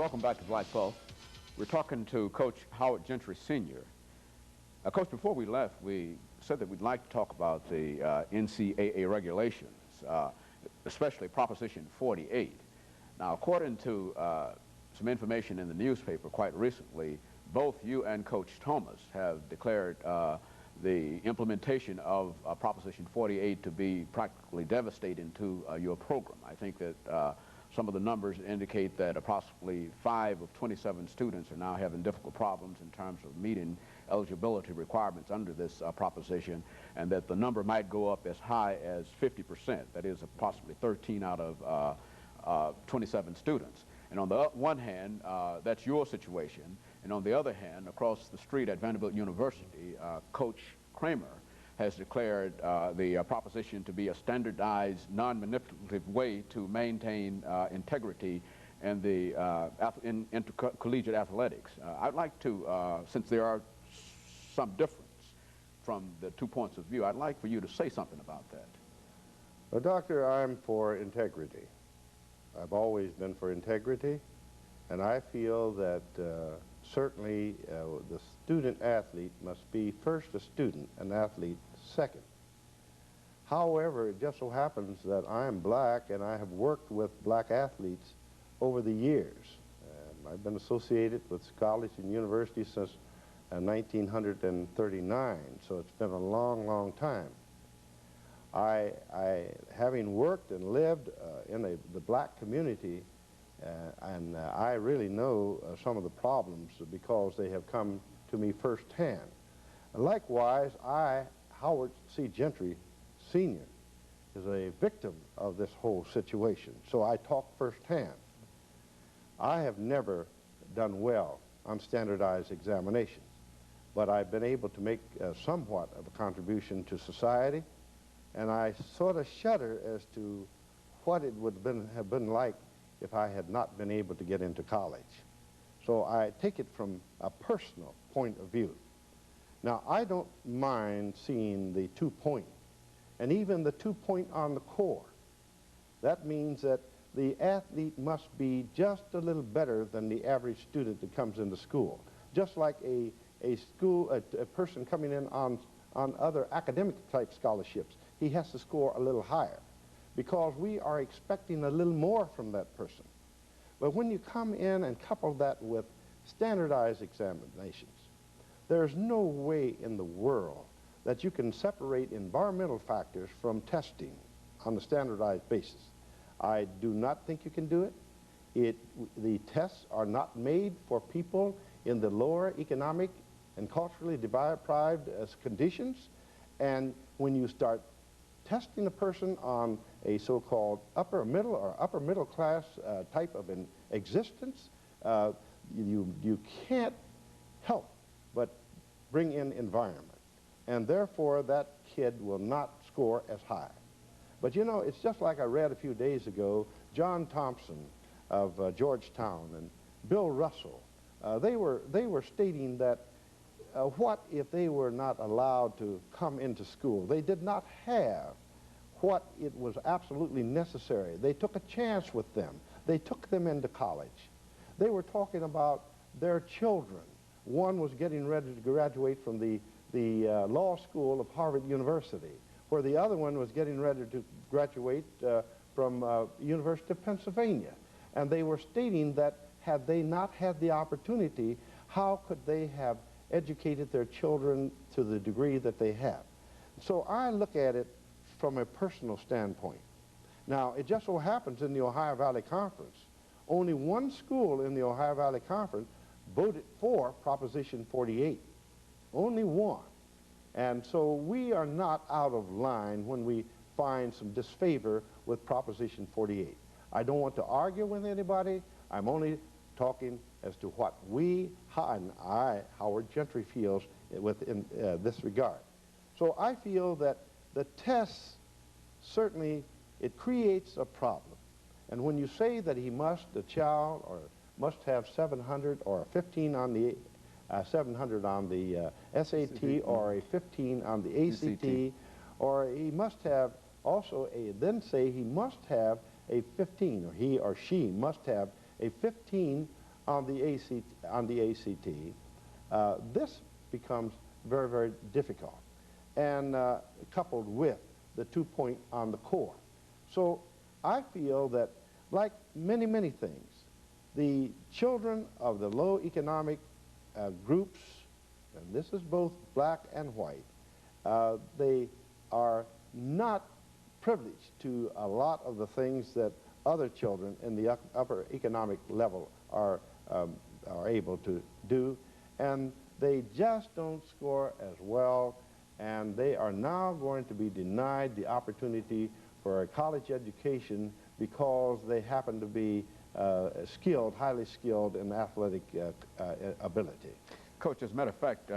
Welcome back to Black Pulse. We're talking to Coach Howard Gentry, Sr. Coach, before we left, we said that we'd like to talk about the NCAA regulations, especially Proposition 48. Now, according to some information in the newspaper quite recently, both you and Coach Thomas have declared the implementation of Proposition 48 to be practically devastating to your program. I think that some of the numbers indicate that approximately 5 of 27 students are now having difficult problems in terms of meeting eligibility requirements under this proposition, and that the number might go up as high as 50%. That is approximately 13 out of 27 students. And on the one hand, that's your situation. And on the other hand, across the street at Vanderbilt University, Coach Kramer has declared the proposition to be a standardized, non-manipulative way to maintain integrity in the intercollegiate athletics. I'd like to, since there are some difference from the 2 points of view, I'd like for you to say something about that. Well, Doctor, I'm for integrity. I've always been for integrity, and I feel that certainly the student athlete must be first a student, an athlete second. However, it just so happens that I am black and I have worked with black athletes over the years. I've been associated with college and university since 1939, so it's been a long, long time. Having worked and lived in the black community, and I really know some of the problems because they have come to me firsthand. Likewise, Howard C. Gentry, Sr., is a victim of this whole situation, so I talk firsthand. I have never done well on standardized examinations, but I've been able to make somewhat of a contribution to society, and I sort of shudder as to what it would have been like if I had not been able to get into college. So I take it from a personal point of view. Now, I don't mind seeing the 2-point, and even the 2-point on the core. That means that the athlete must be just a little better than the average student that comes into school. Just like a person coming in on other academic type scholarships, he has to score a little higher, because we are expecting a little more from that person. But when you come in and couple that with standardized examinations, there's no way in the world that you can separate environmental factors from testing on a standardized basis. I do not think you can do it. The tests are not made for people in the lower economic and culturally deprived conditions, and when you start testing a person on a so-called upper middle or upper middle class type of an existence, you can't help but bring in environment, and therefore that kid will not score as high. But you know, it's just like I read a few days ago, John Thompson of Georgetown and Bill Russell, they were stating that what if they were not allowed to come into school? They did not have what it was absolutely necessary. They took a chance with them. They took them into college. They were talking about their children. One was getting ready to graduate from the law school of Harvard University, where the other one was getting ready to graduate from University of Pennsylvania. And they were stating that had they not had the opportunity, how could they have educated their children to the degree that they have? So I look at it from a personal standpoint. Now, it just so happens in the Ohio Valley Conference, only one school in the Ohio Valley Conference voted for Proposition 48. Only one. And so we are not out of line when we find some disfavor with Proposition 48. I don't want to argue with anybody. I'm only talking as to what Howard Gentry, feels in this regard. So I feel that the tests, certainly, it creates a problem. And when you say that the child must have 700 or a 15 on the 700 on the SAT or a 15 on the ACT, or he must have also then say he must have a 15, or he or she must have a 15 on the ACT, this becomes very, very difficult, and coupled with the 2-point on the core. So I feel that, like many, many things, the children of the low economic groups, and this is both black and white, they are not privileged to a lot of the things that other children in the upper economic level are able to do, and they just don't score as well, and they are now going to be denied the opportunity for a college education because they happen to be skilled, highly skilled in athletic ability. Coach, as a matter of fact,